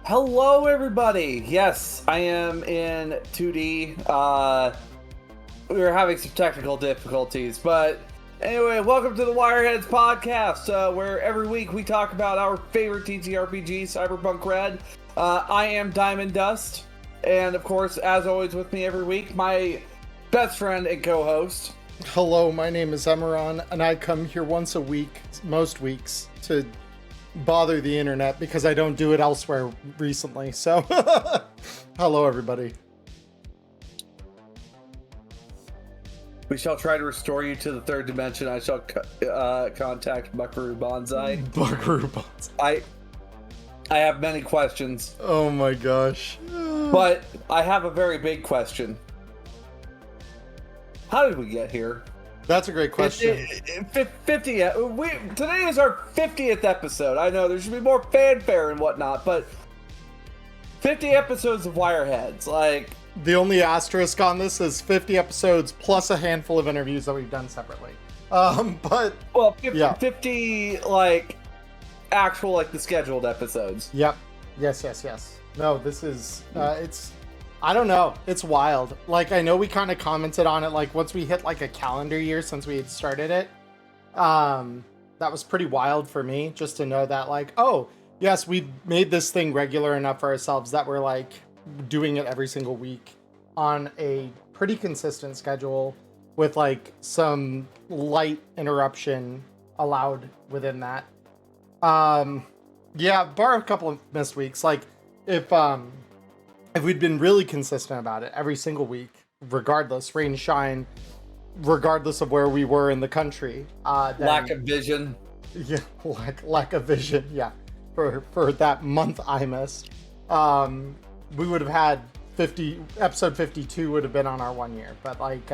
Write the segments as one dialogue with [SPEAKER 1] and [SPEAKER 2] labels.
[SPEAKER 1] Hello, everybody. Yes, I am in 2D. We were having some technical difficulties, but anyway, welcome to the Wireheads podcast, where every week we talk about our favorite TTRPG, Cyberpunk RED. I am Diamond Dust, and of course, as always, with me every week, my best friend and co-host.
[SPEAKER 2] Hello, my name is Emmerron, and I come here once a week, most weeks, to bother the internet because I don't do it elsewhere recently. So, hello, everybody.
[SPEAKER 1] We shall try to restore you to the third dimension. I shall contact Buckaroo Banzai.
[SPEAKER 2] Buckaroo Banzai.
[SPEAKER 1] I have many questions.
[SPEAKER 2] Oh my gosh.
[SPEAKER 1] But I have a very big question. How did we get here?
[SPEAKER 2] That's a great question.
[SPEAKER 1] 50. Today is our 50th episode. I know there should be more fanfare and whatnot, but 50 episodes of Wireheads. Like,
[SPEAKER 2] the only asterisk on this is 50 episodes plus a handful of interviews that we've done separately. But
[SPEAKER 1] well, 50 like actual like the scheduled episodes.
[SPEAKER 2] Yep. Yes. No, this is it's. I don't know. It's wild. Like, I know we kind of commented on it, like, once we hit, like, a calendar year since we had started it. That was pretty wild for me, just to know that, like, oh, yes, we made this thing regular enough for ourselves that we're, like, doing it every single week on a pretty consistent schedule with, like, some light interruption allowed within that. Yeah, bar a couple of missed weeks. Like, if we'd been really consistent about it every single week, regardless, rain, shine, regardless of where we were in the country, then,
[SPEAKER 1] lack of vision.
[SPEAKER 2] Yeah, lack of vision. Yeah, for that month I missed, we would have had episode 52 would have been on our 1 year. But like,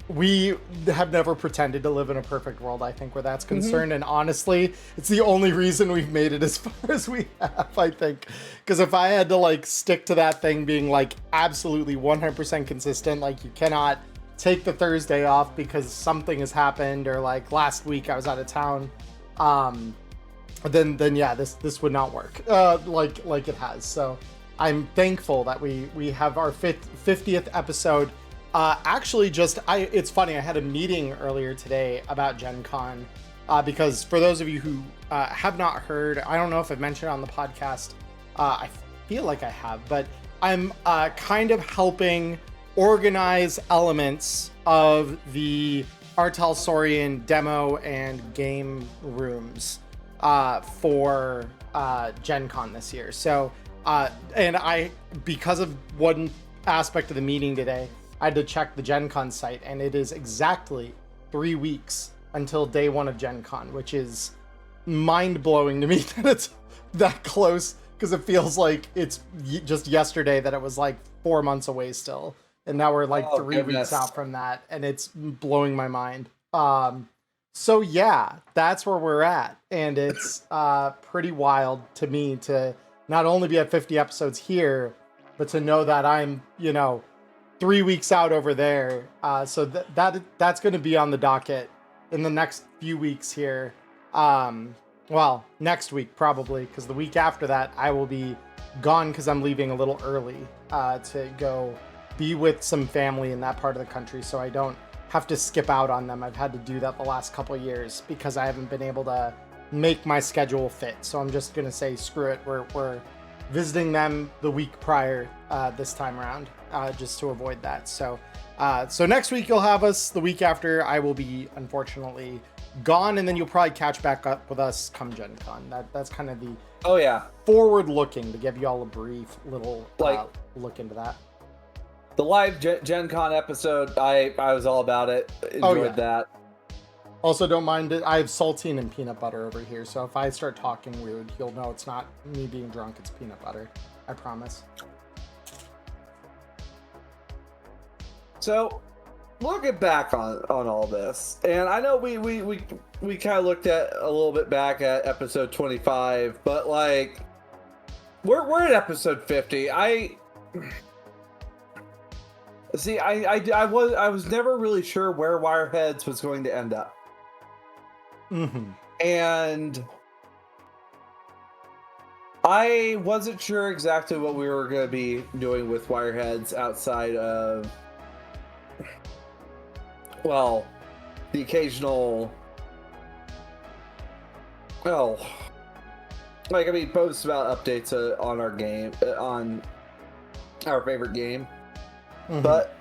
[SPEAKER 2] we have never pretended to live in a perfect world, I think, where that's concerned. And honestly, it's the only reason we've made it as far as we have, I think. Because if I had to, like, stick to that thing being, like, absolutely 100% consistent, like, you cannot take the Thursday off because something has happened, or, like, last week I was out of town, then yeah, this would not work, like it has. So I'm thankful that we have our 50th episode. Actually, it's funny, I had a meeting earlier today about Gen Con, because for those of you who have not heard, I don't know if I've mentioned it on the podcast, I feel like I have, but I'm kind of helping organize elements of the Artel Saurian demo and game rooms for Gen Con this year. So, and because of one aspect of the meeting today, I had to check the Gen Con site, and it is exactly 3 weeks until day one of Gen Con, which is mind-blowing to me that it's that close, because it feels like it's just yesterday that it was like 4 months away still, and now we're like 3 weeks out from that, and it's blowing my mind. So yeah, that's where we're at, and it's pretty wild to me to not only be at 50 episodes here, but to know that I'm, 3 weeks out over there. So that's going to be on the docket in the next few weeks here. Well, next week probably, because the week after that I will be gone because I'm leaving a little early to go be with some family in that part of the country, so I don't have to skip out on them. I've had to do that the last couple of years because I haven't been able to make my schedule fit. So I'm just going to say, screw it. We're visiting them the week prior this time around, just to avoid that. So next week you'll have us. The week after I will be unfortunately gone, and then you'll probably catch back up with us come Gen Con. That's kind of the forward looking, to give you all a brief little look into that.
[SPEAKER 1] The live Gen Con episode, I was all about it. Enjoyed that.
[SPEAKER 2] Also, don't mind it. I have saltine and peanut butter over here, so if I start talking weird, you'll know it's not me being drunk, it's peanut butter. I promise.
[SPEAKER 1] So, looking back on all this, and I know we kind of looked at a little bit back at episode 25, but like we're at episode 50. I was never really sure where Wireheads was going to end up.
[SPEAKER 2] Mm-hmm.
[SPEAKER 1] And I wasn't sure exactly what we were going to be doing with Wireheads outside of, well, the occasional, well, like, I mean, posts about updates on our game, on our favorite game. Mm-hmm. But,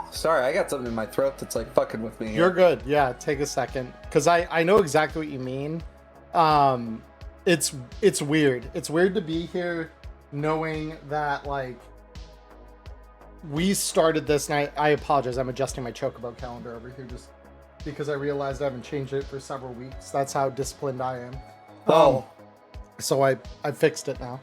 [SPEAKER 1] sorry, I got something in my throat that's, like, fucking with me here.
[SPEAKER 2] You're good. Yeah, take a second. Because I know exactly what you mean. It's weird. It's weird to be here knowing that, like, we started this, and I apologize. I'm adjusting my Chocobo calendar over here just because I realized I haven't changed it for several weeks. That's how disciplined I am. So I fixed it now.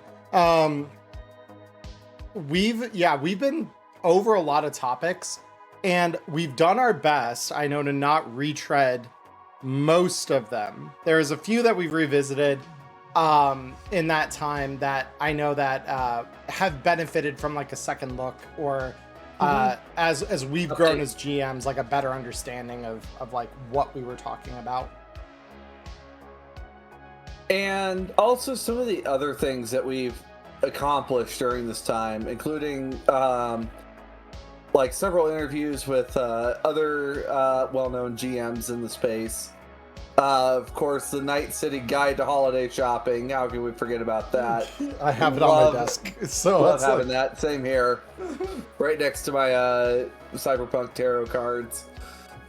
[SPEAKER 2] We've been over a lot of topics, and we've done our best, I know, to not retread most of them. There's a few that we've revisited in that time that I know that have benefited from like a second look, or as we've grown as GMs, like a better understanding of like what we were talking about.
[SPEAKER 1] And also some of the other things that we've accomplished during this time, including like several interviews with other well-known GMs in the space. Of course, the Night City Guide to Holiday Shopping. How can we forget about that?
[SPEAKER 2] I have it on my desk. So
[SPEAKER 1] love having that. Same here. Right next to my Cyberpunk tarot cards.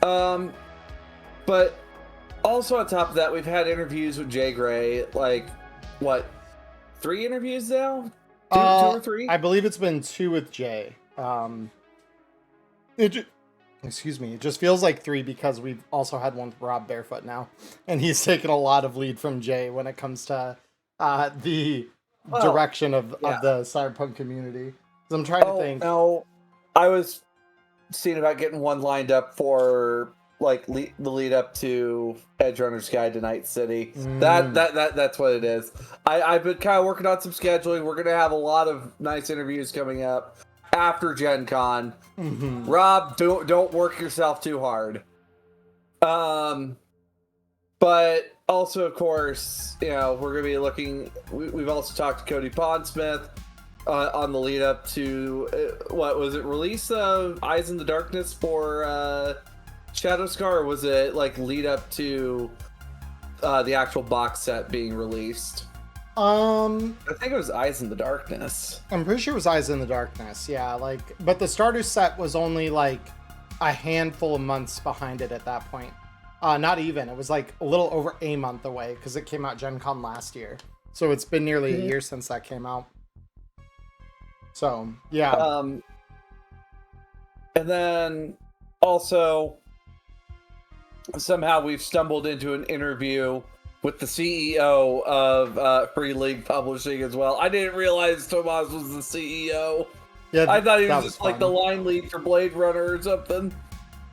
[SPEAKER 1] But also on top of that, we've had interviews with Jay Gray. Like, what, 3 interviews now? Two or 3?
[SPEAKER 2] I believe it's been 2 with Jay. Excuse me. It just feels like 3 because we've also had one with Rob Barefoot now, and he's taken a lot of lead from Jay when it comes to the direction of the Cyberpunk community. So I'm trying to think.
[SPEAKER 1] No, I was seeing about getting one lined up for like the lead up to Edge Runner's Guide to Night City. That's what it is. I've been kind of working on some scheduling. We're gonna have a lot of nice interviews coming up after Gen Con. Rob, don't work yourself too hard. But also, of course, you know, we're gonna be looking. We've also talked to Cody Pondsmith on the lead up to what was it? Release of Eyes in the Darkness for Shadowscar, or was it like lead up to the actual box set being released? I think it was Eyes in the Darkness.
[SPEAKER 2] I'm pretty sure it was Eyes in the Darkness. Yeah, like, but the starter set was only like a handful of months behind it at that point. Not even. It was like a little over a month away because it came out Gen Con last year. So it's been nearly a year since that came out. So, yeah.
[SPEAKER 1] And then also, somehow we've stumbled into an interview with the CEO of Free League Publishing as well. I didn't realize Tomas was the CEO. Yeah, I thought he was just like the line lead for Blade Runner or something.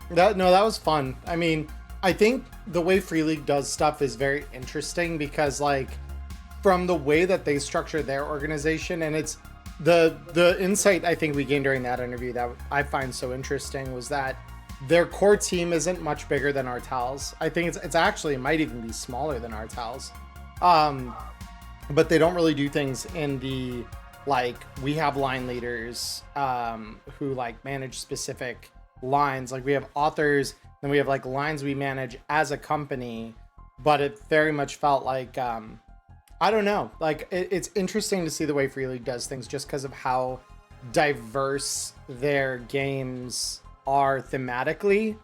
[SPEAKER 2] That was fun. I mean, I think the way Free League does stuff is very interesting because, like, from the way that they structure their organization, and it's the insight I think we gained during that interview that I find so interesting was that their core team isn't much bigger than Artal's. I think it's actually, it might even be smaller than Artal's. But they don't really do things in the, like, we have line leaders who like manage specific lines. Like we have authors, then we have like lines we manage as a company, but it very much felt like, I don't know, like it's interesting to see the way Free League does things just because of how diverse their games are thematically,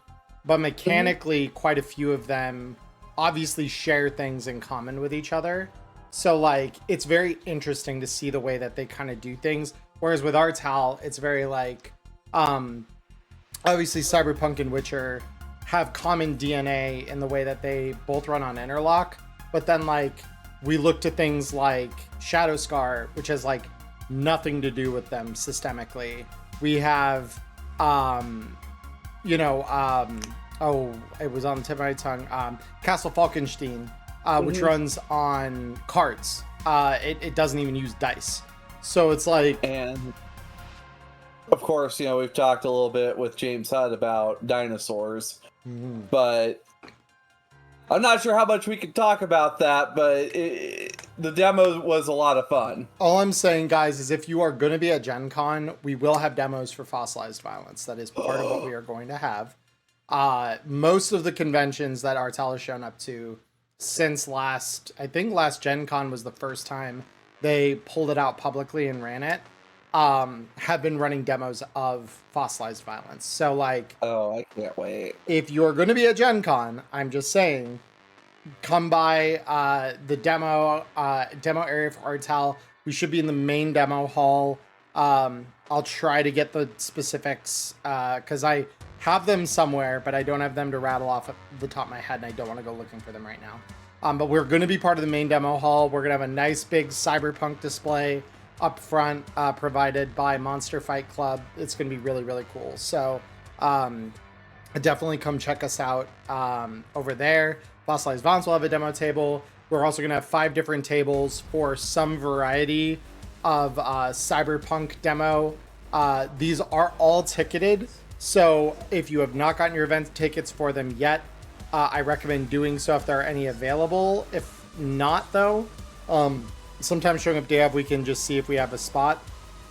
[SPEAKER 2] but mechanically quite a few of them obviously share things in common with each other. So like it's very interesting to see the way that they kind of do things, whereas with Artal it's very like obviously Cyberpunk and Witcher have common DNA in the way that they both run on Interlock, but then like we look to things like Shadowscar, which has like nothing to do with them systemically. We have it was on the tip of my tongue, Castle Falkenstein, which runs on cards. It doesn't even use dice. So it's like...
[SPEAKER 1] And, of course, you know, we've talked a little bit with James Hudd about dinosaurs, but I'm not sure how much we can talk about that, but the demo was a lot of fun.
[SPEAKER 2] All I'm saying, guys, is if you are going to be at Gen Con, we will have demos for Fossilized Violence. That is part of what we are going to have. Most of the conventions that Artel has shown up to since last Gen Con was the first time they pulled it out publicly and ran it, have been running demos of Fossilized Violence. So, like...
[SPEAKER 1] Oh, I can't wait.
[SPEAKER 2] If you're going to be at Gen Con, I'm just saying, come by the demo area for Artel. We should be in the main demo hall. I'll try to get the specifics, because I have them somewhere, but I don't have them to rattle off at the top of my head, and I don't want to go looking for them right now. But we're going to be part of the main demo hall. We're going to have a nice big Cyberpunk display up front, provided by Monster Fight Club. It's going to be really, really cool. So definitely come check us out over there. Fossilized Violence will have a demo table. We're also going to have 5 different tables for some variety of Cyberpunk demo. These are all ticketed, so if you have not gotten your event tickets for them yet, I recommend doing so if there are any available. If not, though, sometimes showing up day of, we can just see if we have a spot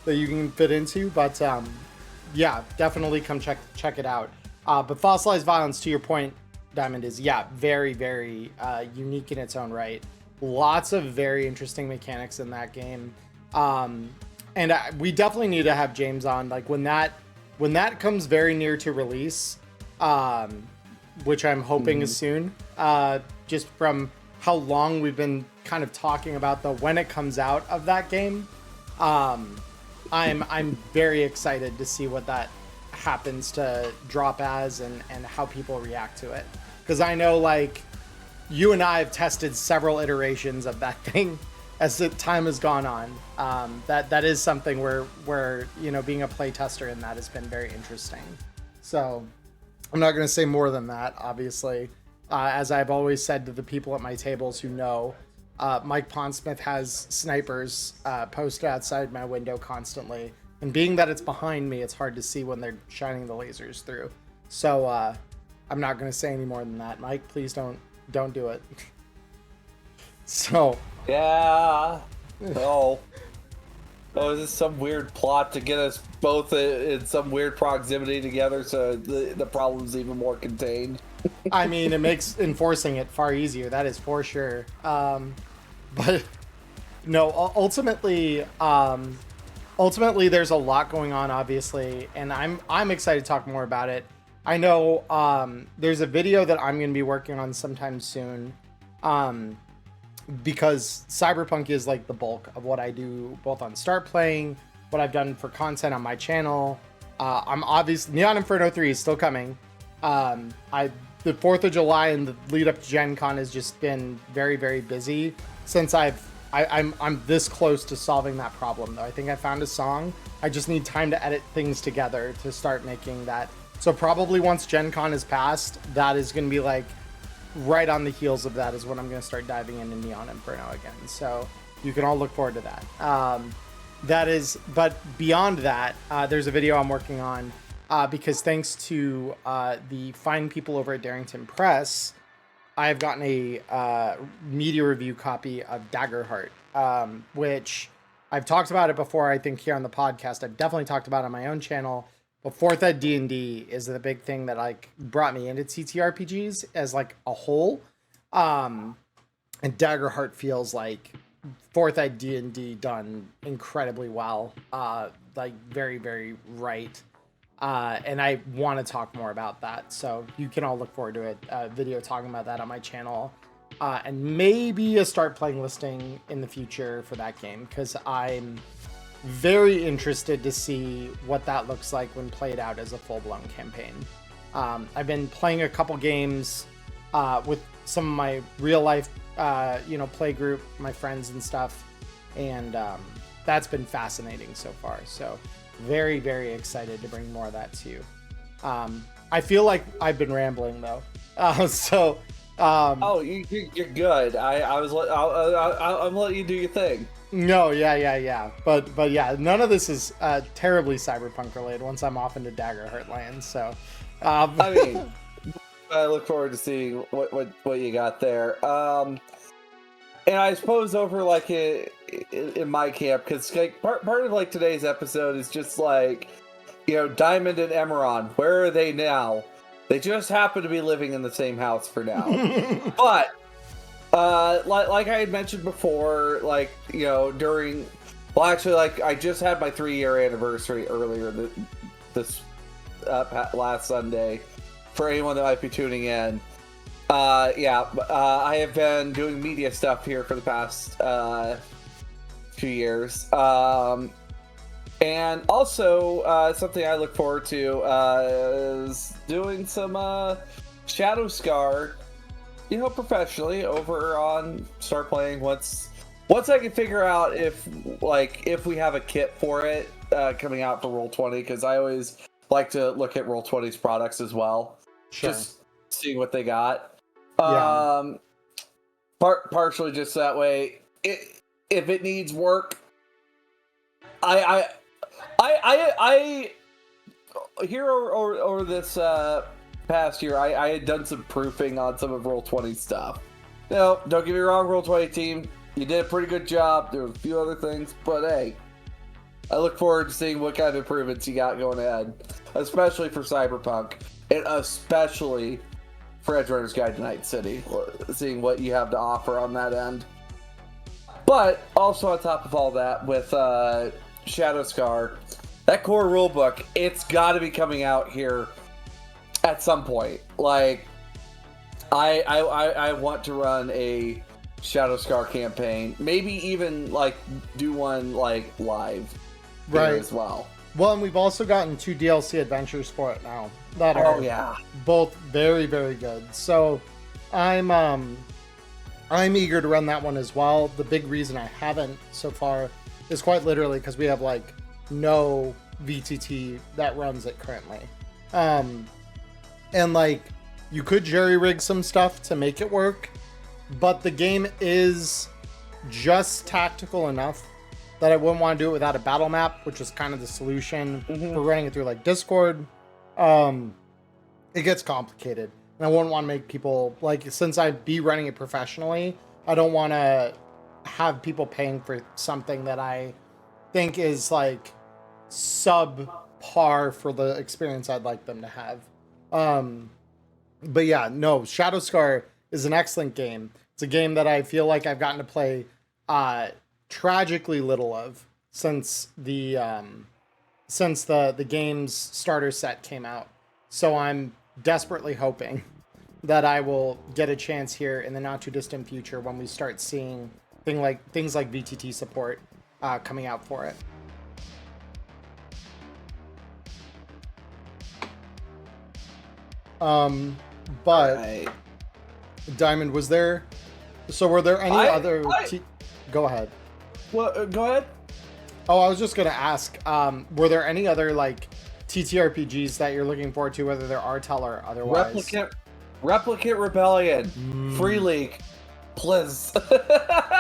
[SPEAKER 2] that you can fit into. But yeah, definitely come check it out. But Fossilized Violence, to your point, Diamond, is very, very unique in its own right. Lots of very interesting mechanics in that game, and we definitely need to have James on, like when that comes very near to release, which I'm hoping is soon. Just from how long we've been kind of talking about when it comes out of that game, I'm very excited to see what that happens to drop as and how people react to it. Because I know, like, you and I have tested several iterations of that thing as the time has gone on. That is something where you know, being a play tester in that has been very interesting. So I'm not going to say more than that, obviously. As I've always said to the people at my tables who know, Mike Pondsmith has snipers posted outside my window constantly. And being that it's behind me, it's hard to see when they're shining the lasers through. So I'm not going to say any more than that. Mike, please don't do it. So
[SPEAKER 1] yeah. Oh, is this some weird plot to get us both in some weird proximity together so the problem's even more contained?
[SPEAKER 2] I mean, it makes enforcing it far easier. That is for sure. But no, ultimately, there's a lot going on, obviously, and I'm excited to talk more about it. I know there's a video that I'm going to be working on sometime soon, because Cyberpunk is like the bulk of what I do, both on StartPlaying, what I've done for content on my channel. I'm obviously Neon Inferno 3 is still coming. The 4th of July and the lead up to Gen Con has just been very, very busy since I'm this close to solving that problem, though. I think I found a song. I just need time to edit things together to start making that. So probably once Gen Con is passed, that is going to be like right on the heels of that is when I'm going to start diving into Neon Inferno again. So you can all look forward to that. But beyond that, there's a video I'm working on because thanks to the fine people over at Darrington Press, I've gotten a media review copy of Daggerheart, which I've talked about it before, I think, here on the podcast. I've definitely talked about it on my own channel. But 4th Ed D&D is the big thing that like brought me into TTRPGs as like a whole. And Daggerheart feels like 4th Ed D&D done incredibly well. Like very, very right. And I want to talk more about that. So you can all look forward to it. A video talking about that on my channel. And maybe a StartPlaying listing in the future for that game, because I'm very interested to see what that looks like when played out as a full-blown campaign. I've been playing a couple games with some of my real-life play group, my friends and stuff, and that's been fascinating so far. So very, very excited to bring more of that to you. I feel like I've been rambling though.
[SPEAKER 1] Oh, you're good. I'm gonna let you do your thing.
[SPEAKER 2] No, yeah. But yeah, none of this is terribly Cyberpunk related once I'm off into Daggerheart land. So,
[SPEAKER 1] I mean, I look forward to seeing what you got there. and I suppose over like in my camp, because like part of like today's episode is just like, you know, Diamond and Emmerron, where are they now? They just happen to be living in the same house for now. But like I had mentioned before, like, you know, well, actually, like, I just had my 3-year anniversary earlier this last Sunday. For anyone that might be tuning in, I have been doing media stuff here for the past few years, and also something I look forward to is doing some Shadow Scar, you know, professionally over on StartPlaying. Once I can figure out if we have a kit for it coming out for Roll20, because I always like to look at Roll20's products as well.
[SPEAKER 2] Sure.
[SPEAKER 1] Just seeing what they got.
[SPEAKER 2] Yeah.
[SPEAKER 1] Partially just that way, if it needs work, I here over this past year, I had done some proofing on some of Roll20 stuff. You know, don't get me wrong, Roll20 team, you did a pretty good job. There were a few other things, but hey, I look forward to seeing what kind of improvements you got going ahead, especially for Cyberpunk, and especially for Edge Runner's Guide to Night City, seeing what you have to offer on that end. But also on top of all that, with Shadow Scar, that core rulebook, it's got to be coming out here at some point. Like, I want to run a Shadow Scar campaign, maybe even like do one like live,
[SPEAKER 2] right,
[SPEAKER 1] as well.
[SPEAKER 2] Well, and we've also gotten 2 DLC adventures for it now that are both very, very good. So I'm eager to run that one as well. The big reason I haven't so far is quite literally because we have like no VTT that runs it currently. And like, you could jerry rig some stuff to make it work, but the game is just tactical enough that I wouldn't want to do it without a battle map, which is kind of the solution for running it through like Discord. It gets complicated, and I wouldn't want to make people, like, since I'd be running it professionally, I don't want to have people paying for something that I think is like subpar for the experience I'd like them to have. But yeah, no, Shadow Scar is an excellent game. It's a game that I feel like I've gotten to play tragically little of since the game's starter set came out. So I'm desperately hoping that I will get a chance here in the not too distant future when we start seeing things like VTT support coming out for it. But
[SPEAKER 1] right.
[SPEAKER 2] Diamond, were there any other go ahead.
[SPEAKER 1] Well, go ahead.
[SPEAKER 2] Oh, I was just gonna ask, were there any other like TTRPGs that you're looking forward to, whether they're Artel or otherwise?
[SPEAKER 1] Replicant Rebellion, Free League, please.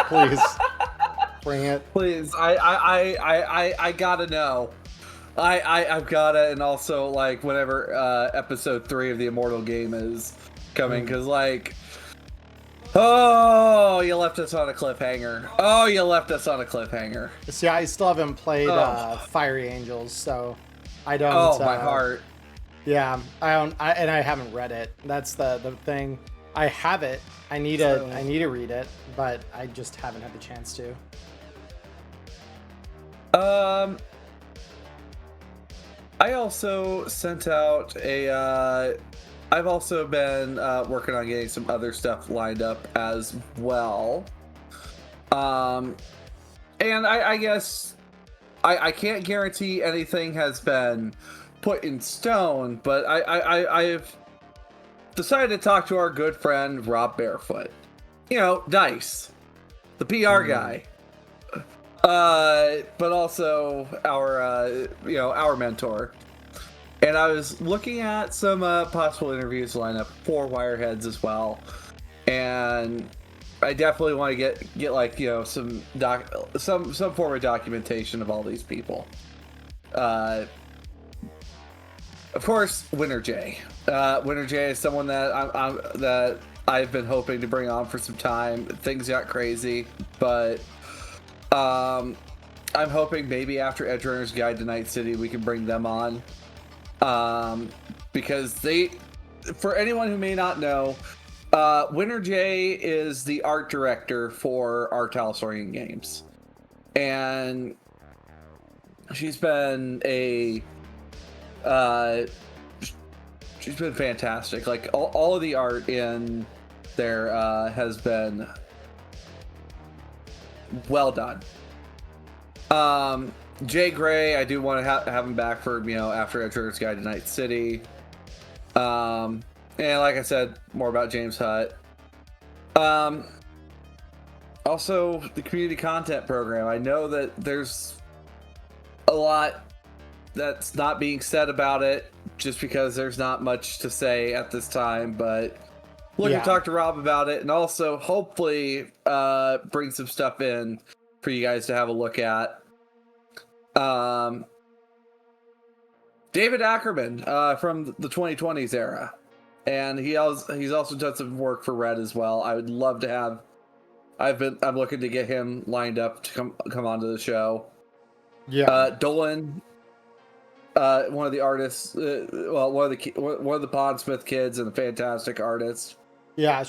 [SPEAKER 2] Please bring it.
[SPEAKER 1] Please, I gotta know. I've gotta, and also like whenever episode 3 of the Immortal game is coming, because like, oh, you left us on a cliffhanger.
[SPEAKER 2] See, I still haven't played Fiery Angels, so I don't.
[SPEAKER 1] Oh, my heart.
[SPEAKER 2] Yeah, and I haven't read it. That's the thing. I have it. I need to read it, but I just haven't had the chance to.
[SPEAKER 1] I also sent out a. I've also been working on getting some other stuff lined up as well. And I guess I can't guarantee anything has been put in stone, but I've decided to talk to our good friend Rob Barefoot. You know, Dice, the PR guy. But also our mentor. And I was looking at some possible interviews to line up for Wireheads as well. And I definitely want to get like, you know, some form of documentation of all these people. Of course, Winter J. Winter J is someone that I've been hoping to bring on for some time. Things got crazy, but I'm hoping maybe after Edge Runner's Guide to Night City we can bring them on, because for anyone who may not know, Winter J is the art director for our Talsorian games, and she's been fantastic. Like all of the art in there has been well done. Jay Gray, I do want to have him back for after Edge Runner's Guide to Night City. And like I said, more about James Hutt. Also, the community content program. I know that there's a lot that's not being said about it just because there's not much to say at this time, but looking to talk to Rob about it, and also hopefully bring some stuff in for you guys to have a look at. David Ackerman from the 2020s era, and he's also done some work for Red as well. I would love to have. I'm looking to get him lined up to come onto the show. Yeah. Dolan, one of the artists, one of the Pondsmith kids, and a fantastic artist.
[SPEAKER 2] Yeah,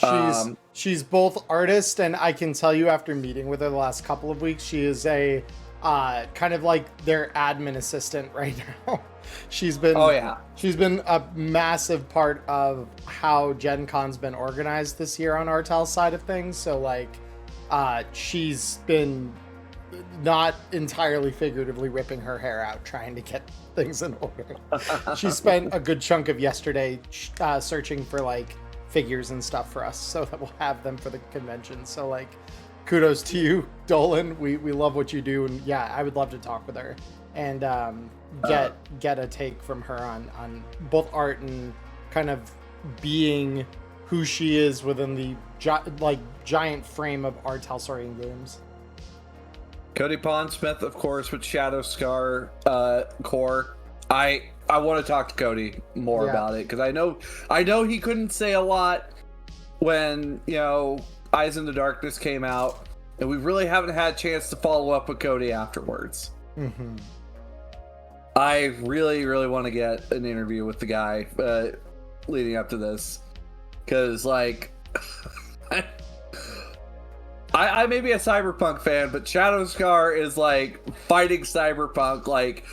[SPEAKER 2] she's both artist, and I can tell you after meeting with her the last couple of weeks, she is a kind of like their admin assistant right now. She's been a massive part of how Gen Con's been organized this year on Artel's side of things. So like, she's been not entirely figuratively ripping her hair out trying to get things in order. She spent a good chunk of yesterday searching for like figures and stuff for us so that we'll have them for the convention. So like, kudos to you, Dolan. We love what you do, and yeah, I would love to talk with her and get a take from her on both art and kind of being who she is within the giant frame of our Talsorian games.
[SPEAKER 1] Cody Pondsmith, of course, with Shadow Scar core. I want to talk to Cody more about it, because I know he couldn't say a lot when Eyes in the Darkness came out, and we really haven't had a chance to follow up with Cody afterwards. Mm-hmm. I really, really want to get an interview with the guy leading up to this, because like I may be a Cyberpunk fan, but Shadow Scar is like fighting Cyberpunk, like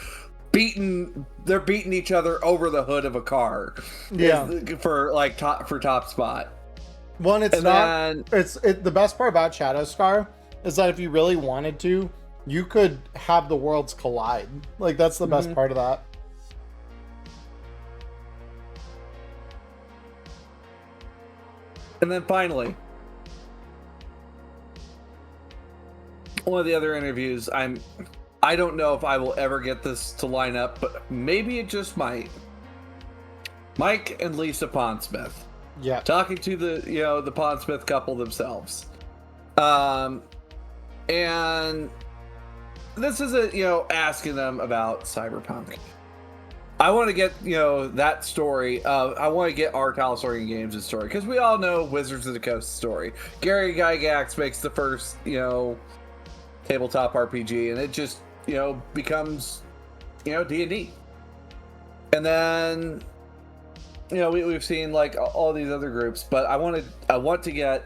[SPEAKER 1] they're beating each other over the hood of a car. Yeah, for top spot.
[SPEAKER 2] One, it's the best part about Shadow Scar is that if you really wanted to, you could have the worlds collide. Like, that's the best part of that.
[SPEAKER 1] And then finally, one of the other interviews, I don't know if I will ever get this to line up, but maybe it just might. Mike and Lisa Pondsmith. Yeah. Talking to the Pondsmith couple themselves. And this isn't, asking them about Cyberpunk. I want to get, that story. I want to get our Talsorian Games' story, because we all know Wizards of the Coast story. Gary Gygax makes the first, tabletop RPG, and it just, becomes, D&D. And then, we've seen like all these other groups, but I want to get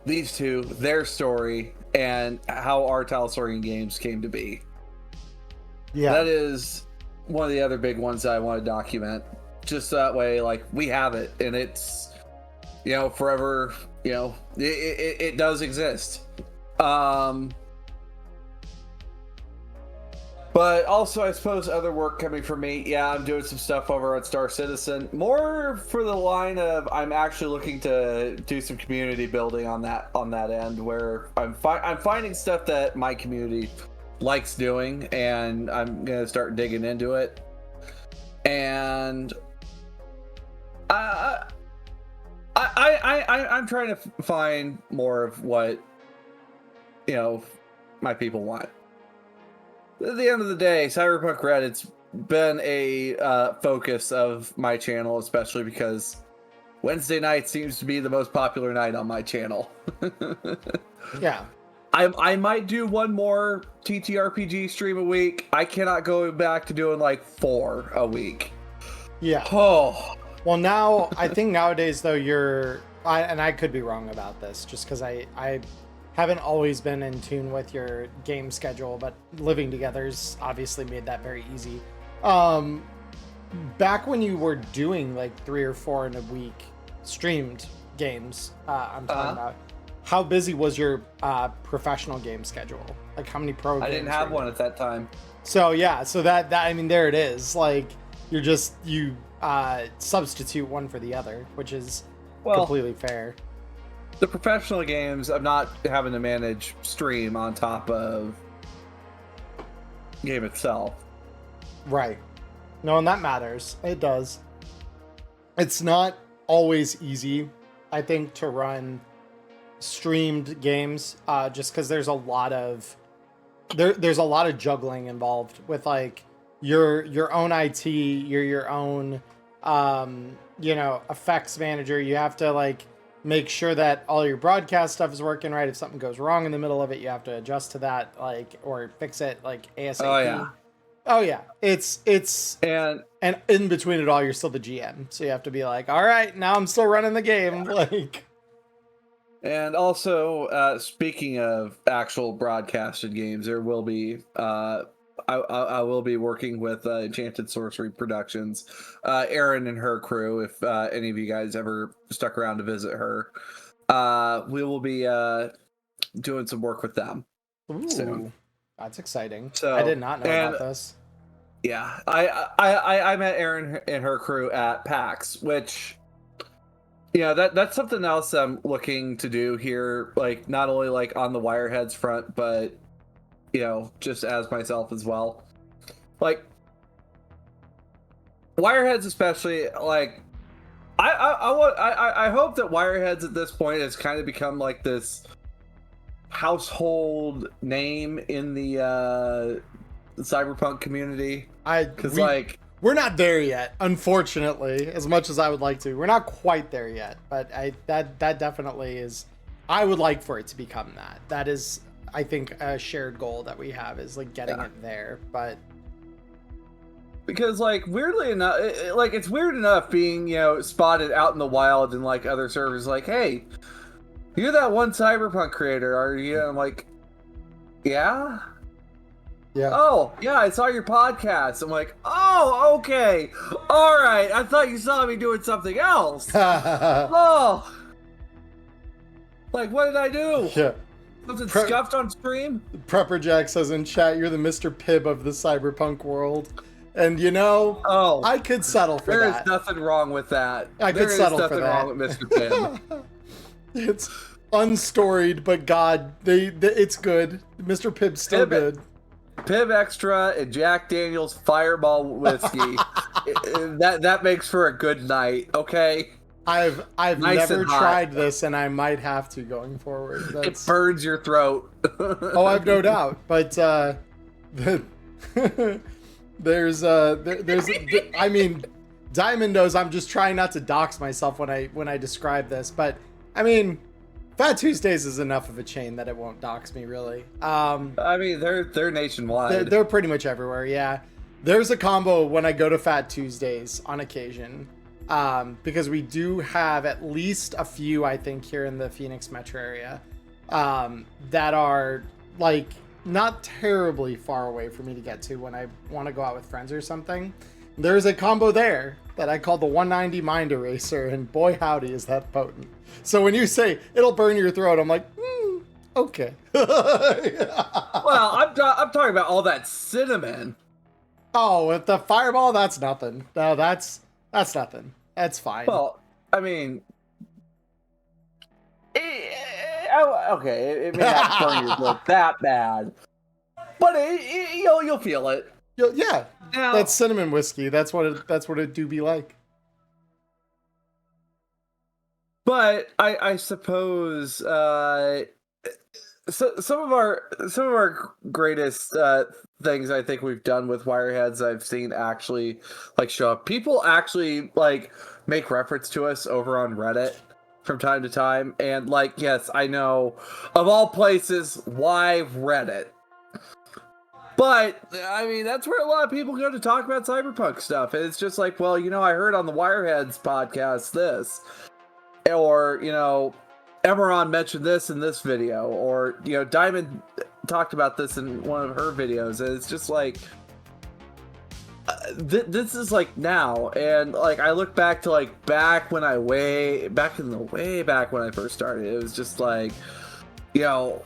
[SPEAKER 1] these two, their story, and how our Talsorian Games came to be. Yeah, that is one of the other big ones that I want to document. Just that way, like, we have it, and it's forever. It does exist. But also, I suppose, other work coming from me. Yeah, I'm doing some stuff over on Star Citizen. More for the line of, I'm actually looking to do some community building on that end, where I'm finding stuff that my community likes doing, and I'm gonna start digging into it. And I'm trying to find more of what my people want. At the end of the day, Cyberpunk RED, it's been a focus of my channel, especially because Wednesday night seems to be the most popular night on my channel.
[SPEAKER 2] Yeah.
[SPEAKER 1] I might do one more TTRPG stream a week. I cannot go back to doing like 4 a week.
[SPEAKER 2] Yeah.
[SPEAKER 1] Oh.
[SPEAKER 2] Well, now, I think nowadays, though, and I could be wrong about this, just because I haven't always been in tune with your game schedule, but living together's obviously made that very easy. Back when you were doing like 3 or 4 in a week streamed games, I'm talking about, how busy was your professional game schedule? Like, how many pro games?
[SPEAKER 1] I didn't have one at that time.
[SPEAKER 2] So yeah, so that I mean, there it is. Like, you substitute one for the other, which is completely fair.
[SPEAKER 1] The professional games, I'm not having to manage stream on top of game itself.
[SPEAKER 2] Right. No, and that matters. It does. It's not always easy, I think, to run streamed games, just because there's a lot of juggling involved with like your own IT, your own effects manager. You have to like make sure that all your broadcast stuff is working right. If something goes wrong in the middle of it, you have to adjust to that, like, or fix it like ASAP. Oh yeah. It's and in between it all, you're still the GM, so you have to be like, all right, now I'm still running the game. Like,
[SPEAKER 1] and also speaking of actual broadcasted games, there will be I will be working with Enchanted Sorcery Productions, Erin and her crew. If any of you guys ever stuck around to visit her, we will be doing some work with them.
[SPEAKER 2] Ooh, soon. That's exciting.
[SPEAKER 1] So,
[SPEAKER 2] I did not know about this.
[SPEAKER 1] Yeah, I met Erin and her crew at PAX, which, that's something else I'm looking to do here, like not only like on the Wireheads front, but just as myself as well. Like Wireheads, especially, like I hope that Wireheads at this point has kind of become like this household name in the Cyberpunk community.
[SPEAKER 2] We're not there yet, unfortunately, as much as I would like to. We're not quite there yet, but that definitely is. I would like for it to become that. That is, I think, a shared goal that we have, is like getting it there. But
[SPEAKER 1] because, like, weirdly enough, it's weird enough being spotted out in the wild in like other servers, like, hey, you're that one Cyberpunk creator, are you? I'm like, yeah.
[SPEAKER 2] Yeah.
[SPEAKER 1] Oh, yeah, I saw your podcast. I'm like, oh, okay. All right. I thought you saw me doing something else. Oh. Like, what did I do?
[SPEAKER 2] Yeah.
[SPEAKER 1] Something scuffed on stream?
[SPEAKER 2] Prepper Jack says in chat, you're the Mr. Pibb of the Cyberpunk world. And I could settle for that.
[SPEAKER 1] There is nothing wrong with that.
[SPEAKER 2] I could settle for that.
[SPEAKER 1] There is nothing wrong with Mr. Pibb.
[SPEAKER 2] It's unstoried, but God, it's good. Mr. Pibb's still good.
[SPEAKER 1] Pibb Extra and Jack Daniel's Fireball whiskey. that makes for a good night, okay?
[SPEAKER 2] I've never tried this, and I might have to going forward.
[SPEAKER 1] It burns your throat.
[SPEAKER 2] Oh, I've no doubt. But there's I mean, Diamond knows I'm just trying not to dox myself when I describe this, but I mean, Fat Tuesdays is enough of a chain that it won't dox me, really.
[SPEAKER 1] I mean, they're nationwide.
[SPEAKER 2] They're pretty much everywhere, yeah. There's a combo when I go to Fat Tuesdays on occasion, because we do have at least a few, I think, here in the Phoenix metro area, that are, like, not terribly far away for me to get to when I want to go out with friends or something. There's a combo there that I call the 190 Mind Eraser, and boy howdy is that potent. So when you say it'll burn your throat, I'm like, okay.
[SPEAKER 1] Well, I'm talking about all that cinnamon.
[SPEAKER 2] Oh, with the Fireball, that's nothing. No, that's nothing. That's fine.
[SPEAKER 1] Well, I mean, okay, it may not burn your throat that bad, but you'll feel it.
[SPEAKER 2] Yeah, that's cinnamon whiskey. That's what it do be like.
[SPEAKER 1] But I suppose some of our greatest things I think we've done with Wireheads I've seen actually like show up. People actually like make reference to us over on Reddit from time to time, and like, yes, I know, of all places, why Reddit? But I mean, that's where a lot of people go to talk about cyberpunk stuff. And it's just like, well, I heard on the Wireheads podcast this, or Emmerron mentioned this in this video, or Diamond talked about this in one of her videos, and it's just like this is like now, and like I look back to like back when back when I first started, it was just like it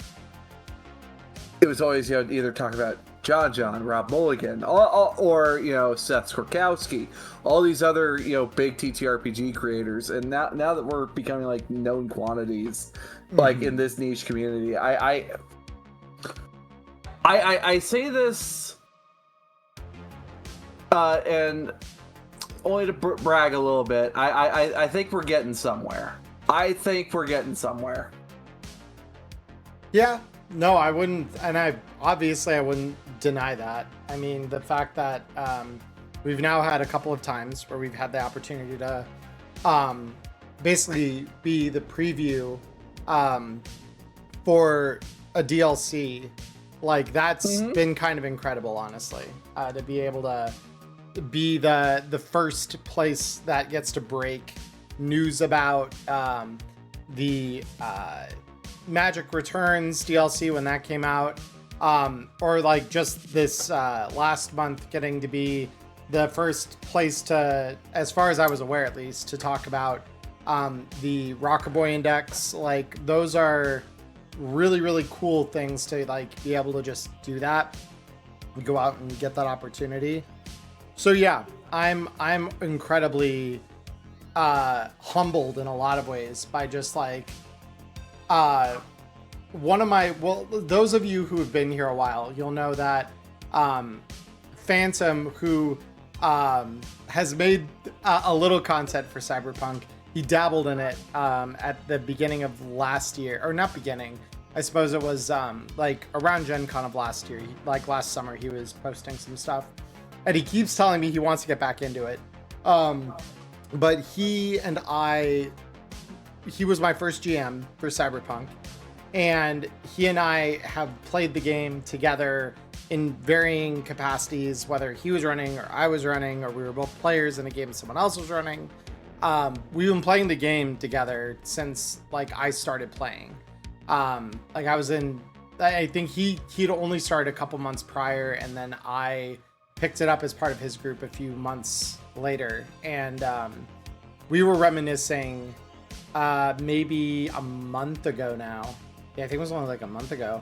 [SPEAKER 1] was always either talking about John, Rob Mulligan, or Seth Skorkowski, all these other big TTRPG creators, and now that we're becoming like known quantities, like in this niche community, I say this, and only to brag a little bit. I think we're getting somewhere.
[SPEAKER 2] Yeah. No, I wouldn't, and I wouldn't deny that. I mean, the fact that we've now had a couple of times where we've had the opportunity to basically be the preview for a DLC, like that's been kind of incredible, honestly, to be able to be the first place that gets to break news about the Magic Returns DLC when that came out, or like just this last month getting to be the first place to, as far as I was aware at least, to talk about the Rockaboy Index. Like those are really, really cool things to like be able to just do that, go out and get that opportunity. So yeah, I'm incredibly humbled in a lot of ways by just like those of you who have been here a while, you'll know that Phantom, who has made a little content for Cyberpunk, he dabbled in it at the beginning of last year, or not beginning, I suppose it was like around Gen Con of last year, like last summer, he was posting some stuff, and he keeps telling me he wants to get back into it. But he was my first GM for Cyberpunk, and he and I have played the game together in varying capacities, whether he was running or I was running, or we were both players in a game someone else was running. We've been playing the game together since like I started playing. Like I think he'd only started a couple months prior, and then I picked it up as part of his group a few months later, and we were reminiscing maybe a month ago now. Yeah, I think it was only like a month ago.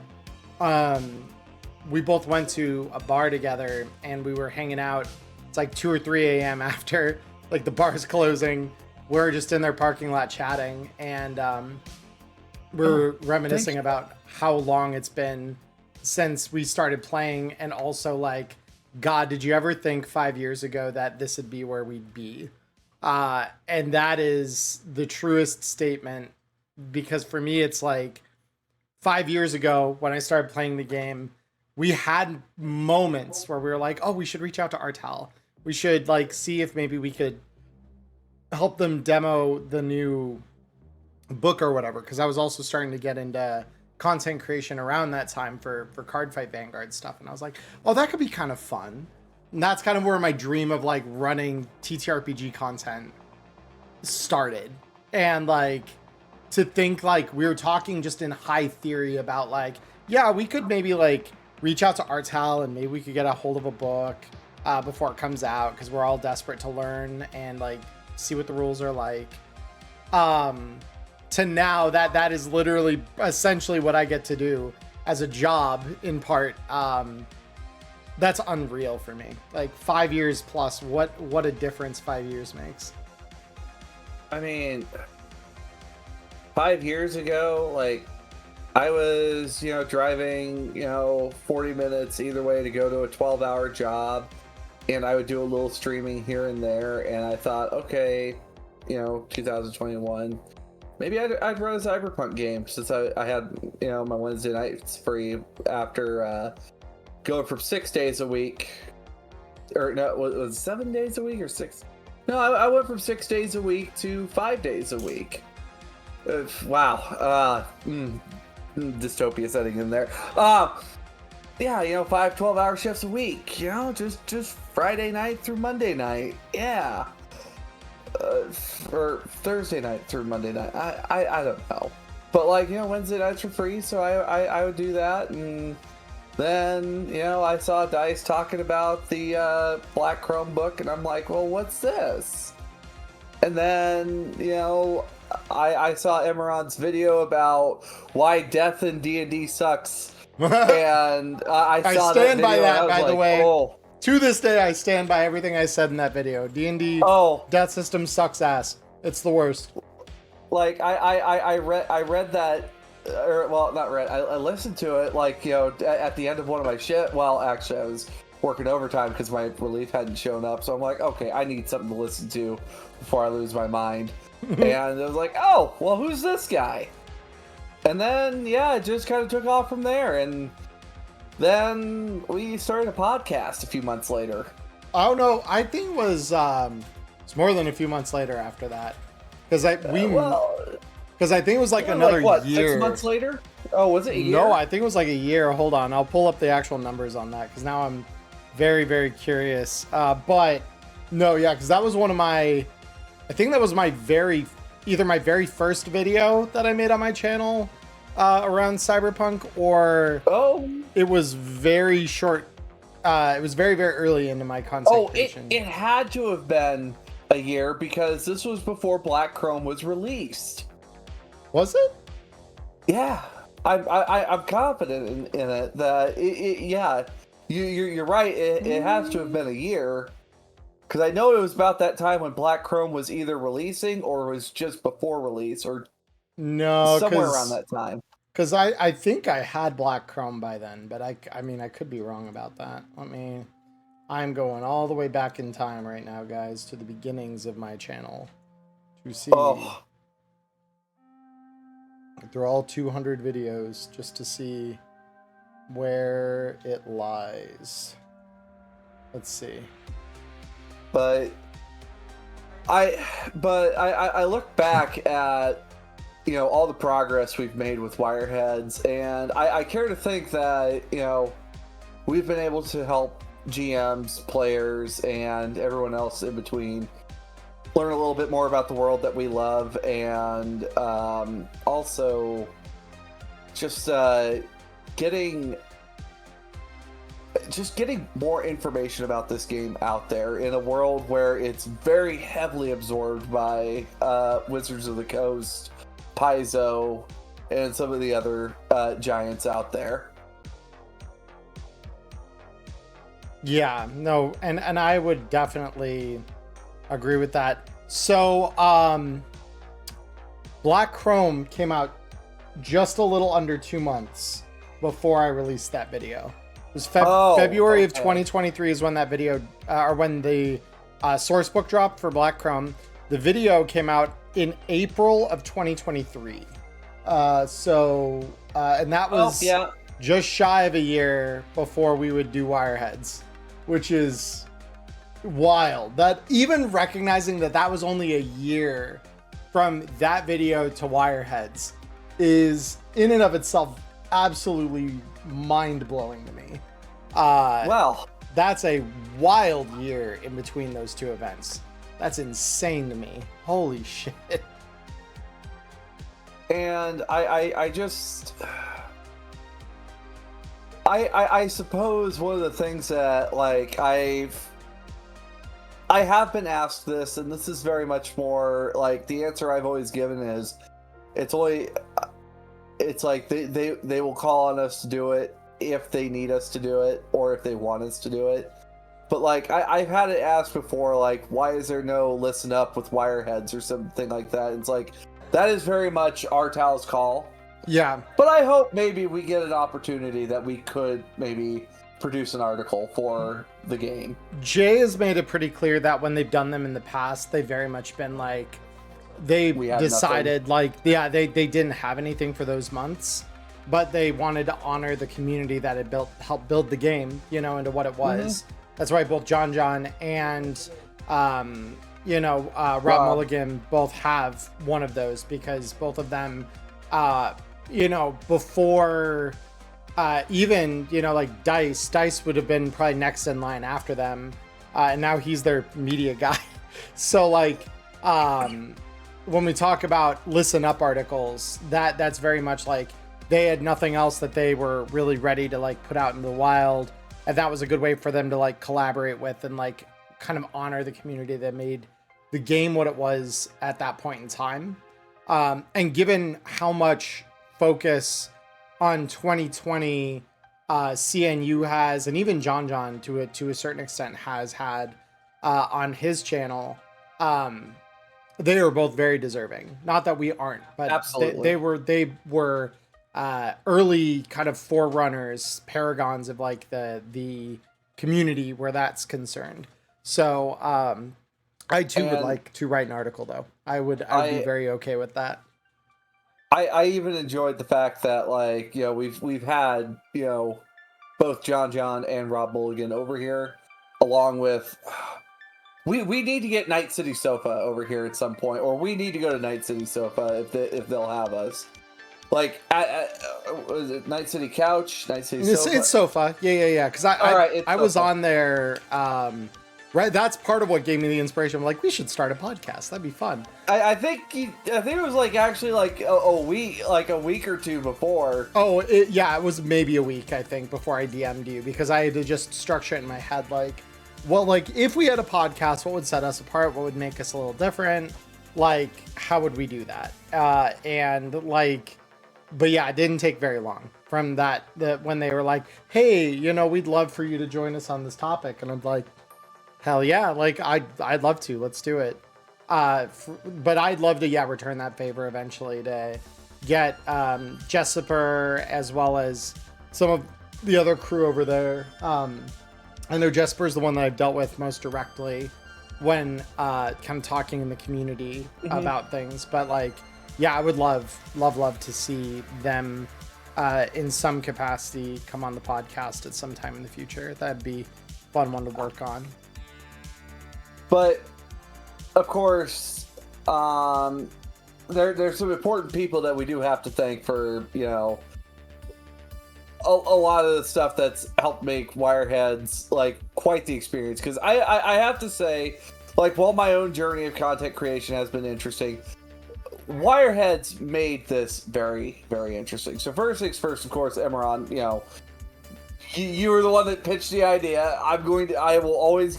[SPEAKER 2] We both went to a bar together, and we were hanging out. It's like 2 or 3 a.m. after like the bar's closing. We're just in their parking lot chatting, and we're reminiscing about how long it's been since we started playing, and also like, God, did you ever think 5 years ago that this would be where we'd be? And that is the truest statement, because for me, it's like 5 years ago when I started playing the game, we had moments where we were like, oh, we should reach out to Artel. We should like see if maybe we could help them demo the new book or whatever. Cause I was also starting to get into content creation around that time for Cardfight Vanguard stuff. And I was like, oh, that could be kind of fun. And that's kind of where my dream of like running TTRPG content started. And like, to think like we were talking just in high theory about like, yeah, we could maybe like reach out to Artel and maybe we could get a hold of a book before it comes out, because we're all desperate to learn and like see what the rules are like. To now that is literally essentially what I get to do as a job in part. That's unreal for me. Like 5 years plus, what a difference 5 years makes.
[SPEAKER 1] I mean, 5 years ago, like I was, driving, 40 minutes either way to go to a 12-hour job, and I would do a little streaming here and there, and I thought, okay, 2021, maybe I'd run a Cyberpunk game since I had, my Wednesday nights free after going from 6 days a week. Or no, was it 7 days a week or 6? No, I went from 6 days a week to 5 days a week. Wow. Dystopia setting in there. Yeah, 5 12-hour shifts a week, just Friday night through Monday night. Yeah. Or Thursday night through Monday night. I don't know. But Wednesday nights are free, so I would do that. And then, I saw Dice talking about the Black Chrome book, and I'm like, well, what's this? And then, I saw Emmerron's video about why death in D&D sucks. And I saw
[SPEAKER 2] stand
[SPEAKER 1] that
[SPEAKER 2] by
[SPEAKER 1] video,
[SPEAKER 2] that, by the way.
[SPEAKER 1] Oh.
[SPEAKER 2] To this day, I stand by everything I said in that video. D&D death system sucks ass. It's the worst.
[SPEAKER 1] I read that, or well, not read. I listened to it at the end of one of my shit. Well, actually, I was working overtime because my relief hadn't shown up. So I'm like, okay, I need something to listen to before I lose my mind. And I was like, oh, well, who's this guy? And then, it just kind of took off from there. And then we started a podcast a few months later.
[SPEAKER 2] Oh, no, I think it was it's more than a few months later after that. Because I think it was another year.
[SPEAKER 1] 6 months later? Oh, was it a year?
[SPEAKER 2] No, I think it was a year. Hold on, I'll pull up the actual numbers on that because now I'm very, very curious. But no, because that was one of my, I think that was either my very first video that I made on my channel around Cyberpunk, or it was very short. It was very, very early into my content creation.
[SPEAKER 1] It had to have been a year because this was before Black Chrome was released.
[SPEAKER 2] Was it?
[SPEAKER 1] Yeah, I'm confident in it that yeah, you're right. It has to have been a year. Because I know it was about that time when Black Chrome was either releasing or was just before release, or somewhere around that time.
[SPEAKER 2] Because I think I had Black Chrome by then, but I mean, I could be wrong about that. I'm going all the way back in time right now, guys, to the beginnings of my channel to see through all 200 videos just to see where it lies. Let's see.
[SPEAKER 1] But I look back at all the progress we've made with Wireheads, and I care to think that we've been able to help GMs, players, and everyone else in between learn a little bit more about the world that we love, and also just getting more information about this game out there in a world where it's very heavily absorbed by Wizards of the Coast, Paizo, and some of the other giants out there.
[SPEAKER 2] Yeah, no, and I would definitely agree with that. So, Black Chrome came out just a little under 2 months before I released that video. It was February of 2023 is when that video, or when the source book dropped for Black Chrome. The video came out in April of 2023. And that was just shy of a year before we would do Wireheads, which is wild. That even recognizing that was only a year from that video to Wireheads is in and of itself absolutely mind-blowing to me.
[SPEAKER 1] Well,
[SPEAKER 2] that's a wild year in between those two events. That's insane to me. Holy shit.
[SPEAKER 1] And I suppose one of the things that I have been asked this, and this is very much more the answer I've always given is it's like they will call on us to do it if they need us to do it or if they want us to do it. But I've had it asked before, why is there no listen up with Wireheads or something like that? It's that is very much Artal's call.
[SPEAKER 2] Yeah.
[SPEAKER 1] But I hope maybe we get an opportunity that we could maybe produce an article for the game.
[SPEAKER 2] Jay has made it pretty clear that when they've done them in the past, they've very much been they
[SPEAKER 1] we had
[SPEAKER 2] decided they didn't have anything for those months, but they wanted to honor the community that had helped build the game, into what it was. That's why both John and Rob Mulligan both have one of those, because both of them, before even, like Dice would have been probably next in line after them. And now he's their media guy. So when we talk about listen up articles, that's very much like they had nothing else that they were really ready to put out in the wild. And that was a good way for them to collaborate with and kind of honor the community that made the game what it was at that point in time. And given how much focus on 2020 CNU has, and even John to a certain extent has had on his channel, they are both very deserving. Not that we aren't, but
[SPEAKER 1] absolutely.
[SPEAKER 2] They were early kind of forerunners, paragons of the community where that's concerned. So I too would like to write an article, though. I'd be very okay with that.
[SPEAKER 1] I even enjoyed the fact that we've had both John and Rob Mulligan over here, along with we need to get Night City Sofa over here at some point, or we need to go to Night City Sofa if they'll have us. Was it Night City Couch, Night City Sofa? It's Sofa,
[SPEAKER 2] yeah. Because I was on there. Right, that's part of what gave me the inspiration. I'm like, we should start a podcast. That'd be fun.
[SPEAKER 1] I think it was a week or two before.
[SPEAKER 2] Oh, it was maybe a week, I think, before I DM'd you, because I had to just structure it in my head. If we had a podcast, what would set us apart? What would make us a little different? How would we do that? But yeah, it didn't take very long from that when they were like, hey, we'd love for you to join us on this topic. And I'm like, hell yeah, I'd love to. Let's do it. But I'd love to, return that favor eventually to get Jesper as well as some of the other crew over there. I know Jesper's the one that I've dealt with most directly when kind of talking in the community about things. But I would love to see them in some capacity come on the podcast at some time in the future. That'd be a fun one to work on.
[SPEAKER 1] But, of course, there's some important people that we do have to thank for, a lot of the stuff that's helped make Wireheads, quite the experience. Because I have to say, while my own journey of content creation has been interesting, Wireheads made this very, very interesting. So first things first, of course, Emmerron, you were the one that pitched the idea. I will always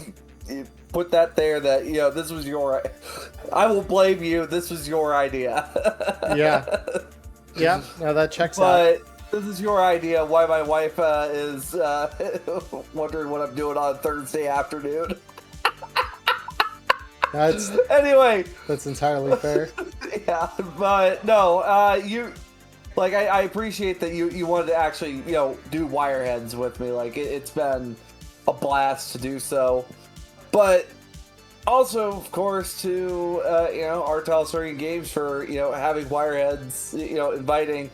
[SPEAKER 1] put that there that this was I will blame you, this was your idea.
[SPEAKER 2] No, that checks
[SPEAKER 1] out. But this is your idea why my wife is wondering what I'm doing on Thursday afternoon.
[SPEAKER 2] That's entirely fair.
[SPEAKER 1] Yeah, but no, I appreciate that you wanted to actually do Wireheads with me. It's been a blast to do so. But also, of course, to Artel Starting Games for having Wireheads, inviting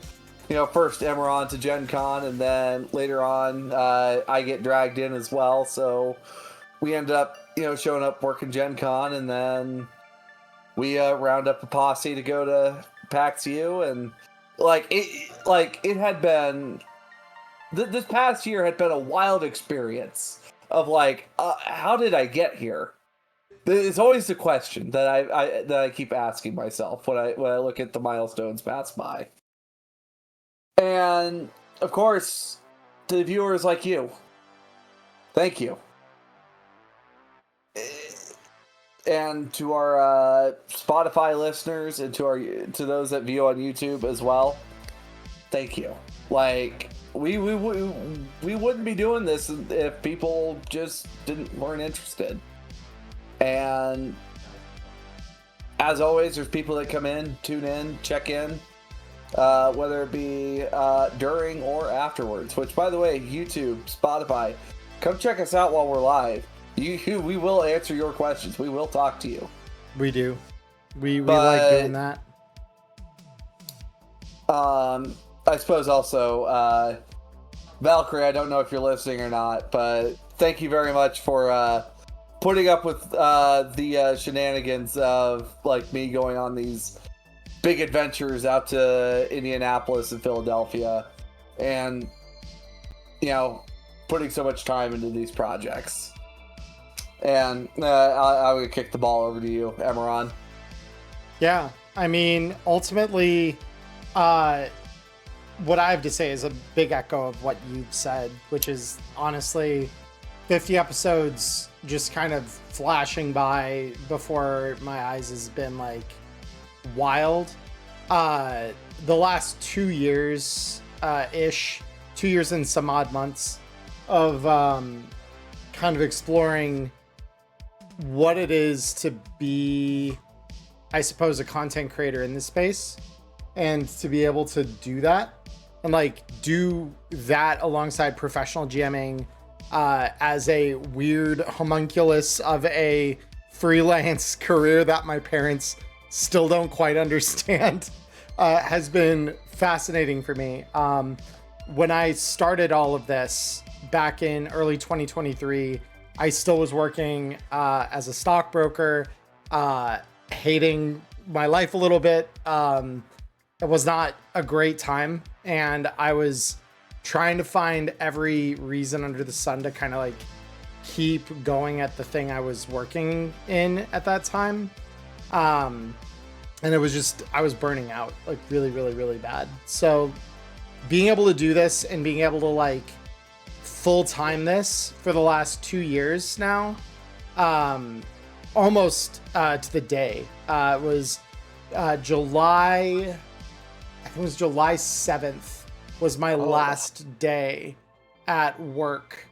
[SPEAKER 1] first Emmerron to Gen Con, and then later on I get dragged in as well. So we ended up showing up working Gen Con, and then we round up a posse to go to PAX U, and it had been this past year had been a wild experience. Of how did I get here? It's always the question that I keep asking myself when I look at the milestones pass by. And of course, to the viewers like you, thank you. And to our Spotify listeners, and to those that view on YouTube as well, thank you. We wouldn't be doing this if people just weren't interested. And as always, there's people that come in, tune in, check in, whether it be during or afterwards. Which, by the way, YouTube, Spotify, come check us out while we're live. We will answer your questions. We will talk to you.
[SPEAKER 2] We do. We like doing that.
[SPEAKER 1] I suppose also, Valkyrie, I don't know if you're listening or not, but thank you very much for putting up with the shenanigans of like me going on these big adventures out to Indianapolis and Philadelphia, and putting so much time into these projects. And I would kick the ball over to you, Emmerron.
[SPEAKER 2] Yeah, I mean, ultimately, what I have to say is a big echo of what you've said, which is honestly 50 episodes just kind of flashing by before my eyes has been like wild. The last 2 years ish, 2 years and some odd months of kind of exploring what it is to be, I suppose, a content creator in this space, and to be able to do that and like do that alongside professional GMing as a weird homunculus of a freelance career that my parents still don't quite understand has been fascinating for me. When I started all of this back in early 2023, I still was working as a stockbroker, hating my life a little bit. It was not a great time, and I was trying to find every reason under the sun to kind of like keep going at the thing I was working in at that time. And it was just, I was burning out like really, really, really bad. So being able to do this and being able to like full time this for the last 2 years now, almost to the day, it was July 7th was my last day at work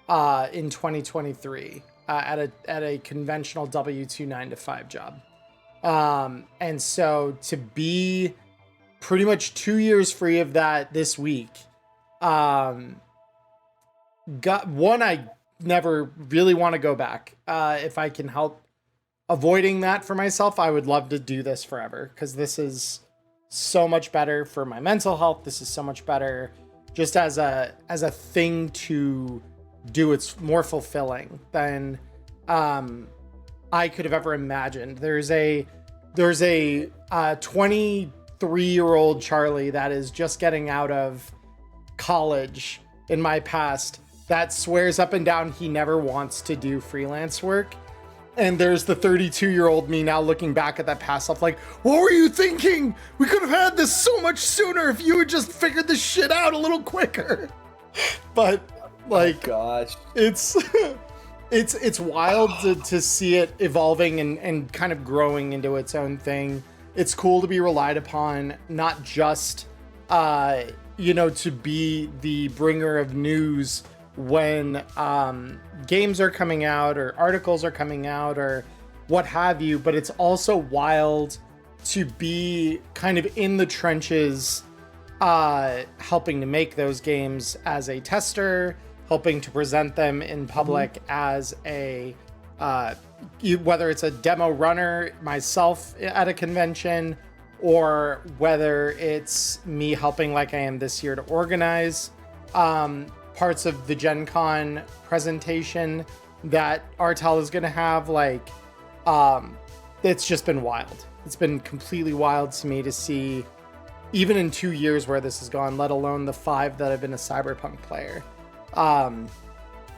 [SPEAKER 2] in 2023 at a conventional W-2 9-to-5 job. And so to be pretty much 2 years free of that this week, I never really want to go back. If I can help avoiding that for myself, I would love to do this forever, because this is so much better for my mental health. This is so much better just as a thing to do. It's more fulfilling than I could have ever imagined. There's a 23-year-old Charlie that is just getting out of college in my past that swears up and down he never wants to do freelance work. And there's the 32-year-old me now looking back at that past stuff like, what were you thinking? We could have had this so much sooner if you had just figured this shit out a little quicker. But like,
[SPEAKER 1] oh, gosh,
[SPEAKER 2] it's wild to see it evolving and kind of growing into its own thing. It's cool to be relied upon, not just, to be the bringer of news when games are coming out or articles are coming out or what have you, but it's also wild to be kind of in the trenches, helping to make those games as a tester, helping to present them in public as a whether it's a demo runner myself at a convention, or whether it's me helping like I am this year to organize parts of the Gen Con presentation that Artel is going to have. Like, it's just been wild. It's been completely wild to me to see, even in 2 years, where this has gone, let alone the 5 that I've been a Cyberpunk player.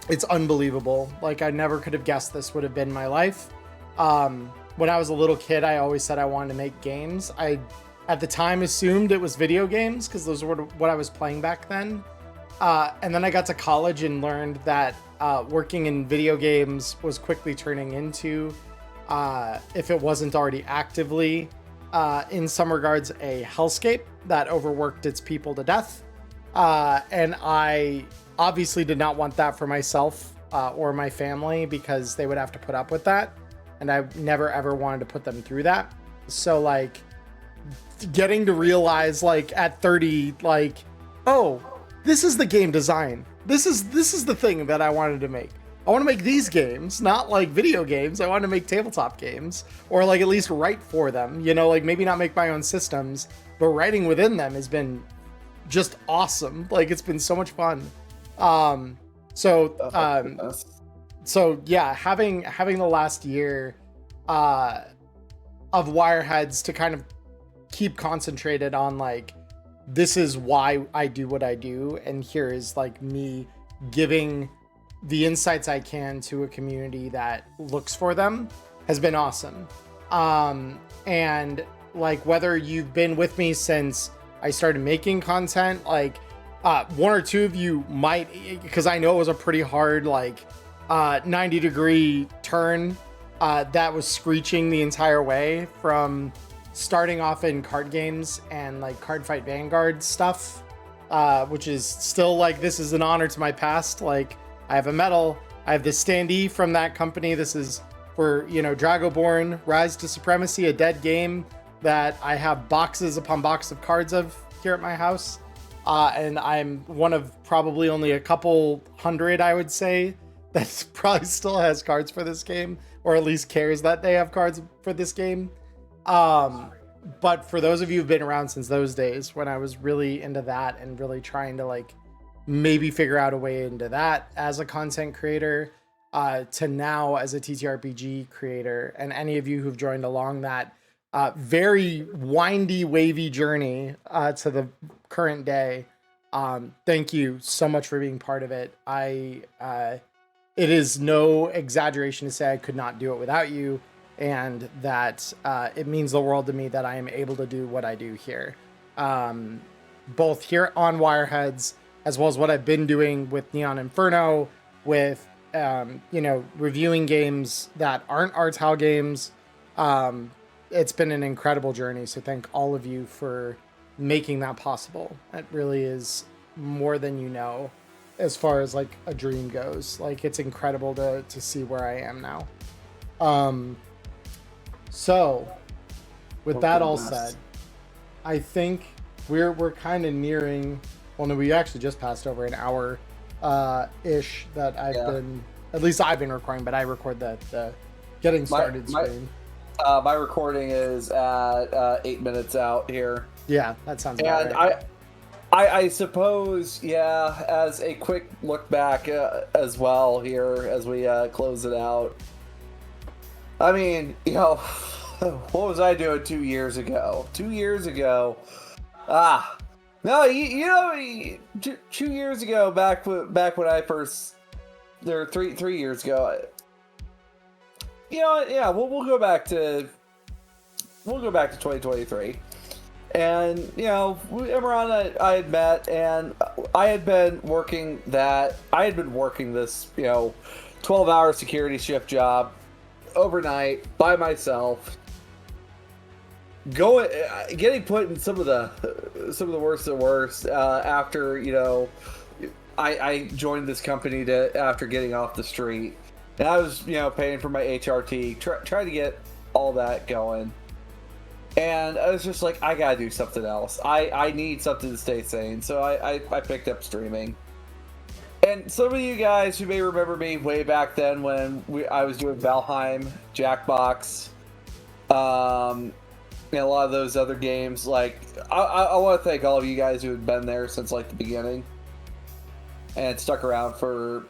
[SPEAKER 2] It's unbelievable. Like, I never could have guessed this would have been my life. When I was a little kid, I always said I wanted to make games. I, at the time, assumed it was video games because those were what I was playing back then. And then I got to college and learned that working in video games was quickly turning into, if it wasn't already actively, in some regards, a hellscape that overworked its people to death. And I obviously did not want that for myself or my family, because they would have to put up with that. And I never, ever wanted to put them through that. So, like, getting to realize, like, at 30, like, oh, this is the game design. This is the thing that I wanted to make. I want to make these games, not like video games. I want to make tabletop games, or like at least write for them, you know, like maybe not make my own systems, but writing within them has been just awesome. Like it's been so much fun. So yeah, having the last year of Wireheads to kind of keep concentrated on like, this is why I do what I do, and here is like me giving the insights I can to a community that looks for them has been awesome. And like, whether you've been with me since I started making content, like one or two of you might, because I know it was a pretty hard like 90-degree turn that was screeching the entire way from starting off in card games and like Card Fight Vanguard stuff, which is still like, this is an honor to my past. Like, I have a medal. I have the standee from that company. This is for, you know, Dragonborn, Rise to Supremacy, a dead game that I have boxes upon boxes of cards of here at my house. And I'm one of probably only a couple hundred, I would say, that probably still has cards for this game, or at least cares that they have cards for this game. But for those of you who've been around since those days when I was really into that and really trying to like maybe figure out a way into that as a content creator, to now as a TTRPG creator, and any of you who've joined along that very windy, wavy journey to the current day, thank you so much for being part of it. It is no exaggeration to say I could not do it without you, and that it means the world to me that I am able to do what I do here, both here on Wireheads, as well as what I've been doing with Neon Inferno, with you know, reviewing games that aren't Artile games. It's been an incredible journey, so thank all of you for making that possible. It really is more than you know, as far as like a dream goes. Like, it's incredible to see where I am now. So with that all said, I think we're kind of nearing, well, no, we actually just passed over an hour ish that I've been, at least I've been recording, but I record the getting started screen.
[SPEAKER 1] My recording is at 8 minutes out here.
[SPEAKER 2] Yeah, that sounds about
[SPEAKER 1] and
[SPEAKER 2] right.
[SPEAKER 1] I suppose, yeah, as a quick look back as well here as we close it out. I mean, you know, what was I doing 2 years ago? 2 years ago, no, you know, 2 years ago, back when I first, there 3 years ago. You know, yeah, we'll go back to 2023, and you know, Emmerron, I had met, and I had been working this, you know, 12-hour security shift job overnight by myself, getting put in some of the worst of the worst after, you know, I joined this company after getting off the street. And I was, you know, paying for my HRT, trying to get all that going. And I was just like, I gotta do something else. I need something to stay sane. So I picked up streaming. And some of you guys who may remember me way back then when I was doing Valheim, Jackbox, and a lot of those other games. Like, I want to thank all of you guys who had been there since like the beginning and stuck around for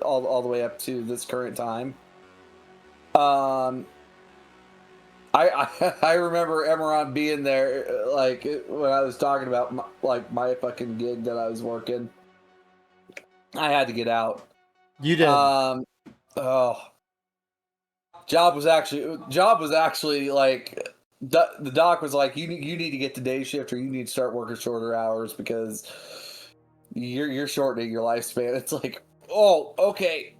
[SPEAKER 1] all the way up to this current time. I remember Emmerron being there, like, when I was talking about my fucking gig that I was working. I had to get out.
[SPEAKER 2] You did.
[SPEAKER 1] Job was actually like, the doc was like, you need to get to day shift, or you need to start working shorter hours because you're shortening your lifespan. It's like, oh, okay.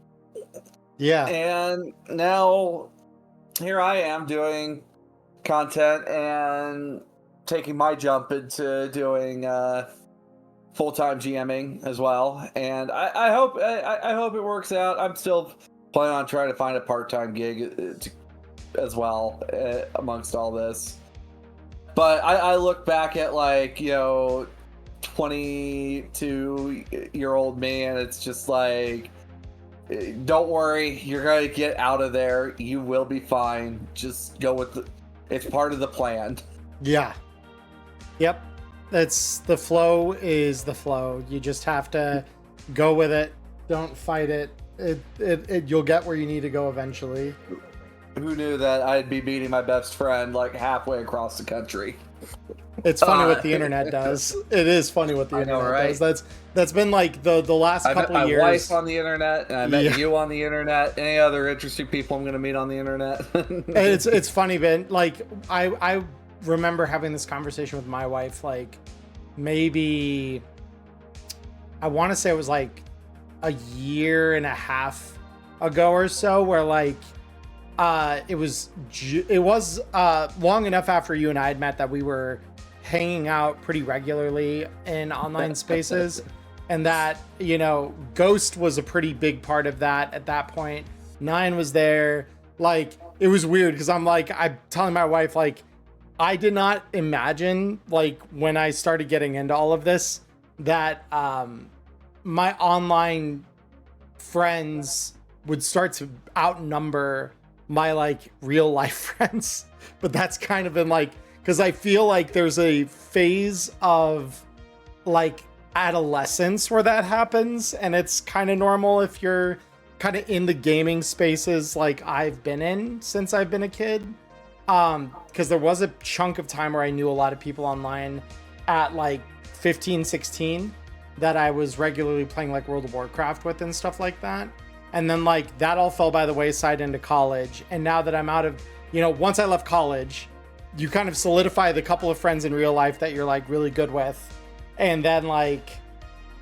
[SPEAKER 2] Yeah.
[SPEAKER 1] And now here I am doing content and taking my jump into doing full-time GMing as well. And I hope it works out. I'm still planning on trying to find a part-time gig as well amongst all this. But I look back at, like, you know, 22-year-old me, and it's just like, Don't worry, you're gonna get out of there. You will be fine. Just go with the. It's part of the plan.
[SPEAKER 2] Yeah. Yep. That's the flow is the flow. You just have to go with it. Don't fight it. You'll get where you need to go eventually.
[SPEAKER 1] Who knew that I'd be meeting my best friend like halfway across the country?
[SPEAKER 2] It's funny what the internet does. It is funny what the internet does. That's been like the last couple
[SPEAKER 1] of years. I met my wife on the internet, and I met you on the internet. Any other interesting people I'm going to meet on the internet?
[SPEAKER 2] And it's funny, Ben. Like I remember having this conversation with my wife. Like maybe I want to say it was like a year and a half ago or so, where like it was long enough after you and I had met that we were hanging out pretty regularly in online spaces, and that, you know, Ghost was a pretty big part of that at that point. Nine was there. Like, it was weird because I'm telling my wife, like, I did not imagine, like, when I started getting into all of this, that my online friends would start to outnumber my like real life friends. But that's kind of been like, because I feel like there's a phase of like adolescence where that happens, and it's kind of normal if you're kind of in the gaming spaces like I've been in since I've been a kid. Because there was a chunk of time where I knew a lot of people online at like 15, 16 that I was regularly playing like World of Warcraft with and stuff like that. And then like that all fell by the wayside into college. And now that I'm out of, you know, once I left college, you kind of solidify the couple of friends in real life that you're like really good with. And then like,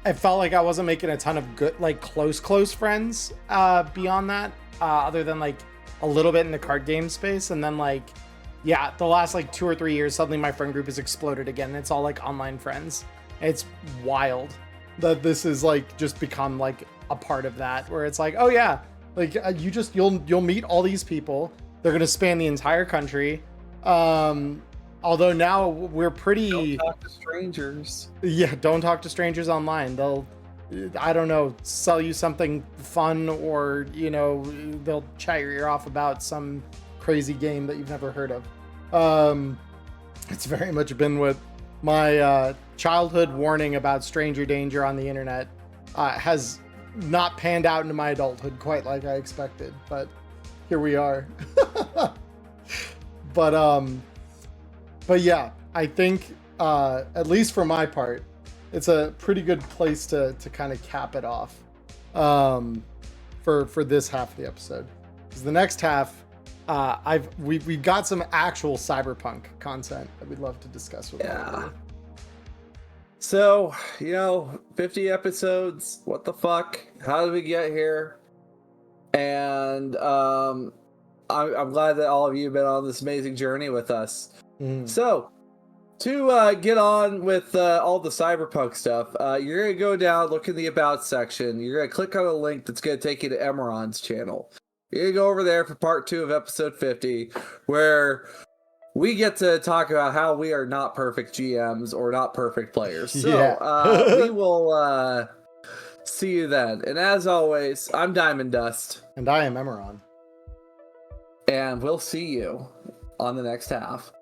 [SPEAKER 2] I felt like I wasn't making a ton of good, like close friends beyond that, other than like a little bit in the card game space. And then like, yeah, the last like 2 or 3 years, suddenly my friend group has exploded again. And it's all like online friends. It's wild that this is like just become like a part of that, where it's like, oh yeah, like you'll meet all these people. They're gonna span the entire country. Although now we're pretty.
[SPEAKER 1] Don't talk to strangers.
[SPEAKER 2] Yeah, don't talk to strangers online. They'll, I don't know, sell you something fun, or you know, they'll chat your ear off about some crazy game that you've never heard of. It's very much been what my childhood warning about stranger danger on the internet has not panned out into my adulthood quite like I expected, but here we are. But yeah, I think at least for my part, it's a pretty good place to kind of cap it off for this half of the episode. Because the next half, we've got some actual Cyberpunk content that we'd love to discuss with you.
[SPEAKER 1] So, you know, 50 episodes, what the fuck? How did we get here? And I'm glad that all of you have been on this amazing journey with us. So, to get on with all the Cyberpunk stuff, you're going to go down, look in the About section. You're going to click on a link that's going to take you to Emmerron's channel. You're going to go over there for part 2 of episode 50, where we get to talk about how we are not perfect GMs or not perfect players. So, we will see you then. And as always, I'm Diamond Dust.
[SPEAKER 2] And I am Emmerron.
[SPEAKER 1] And we'll see you on the next half.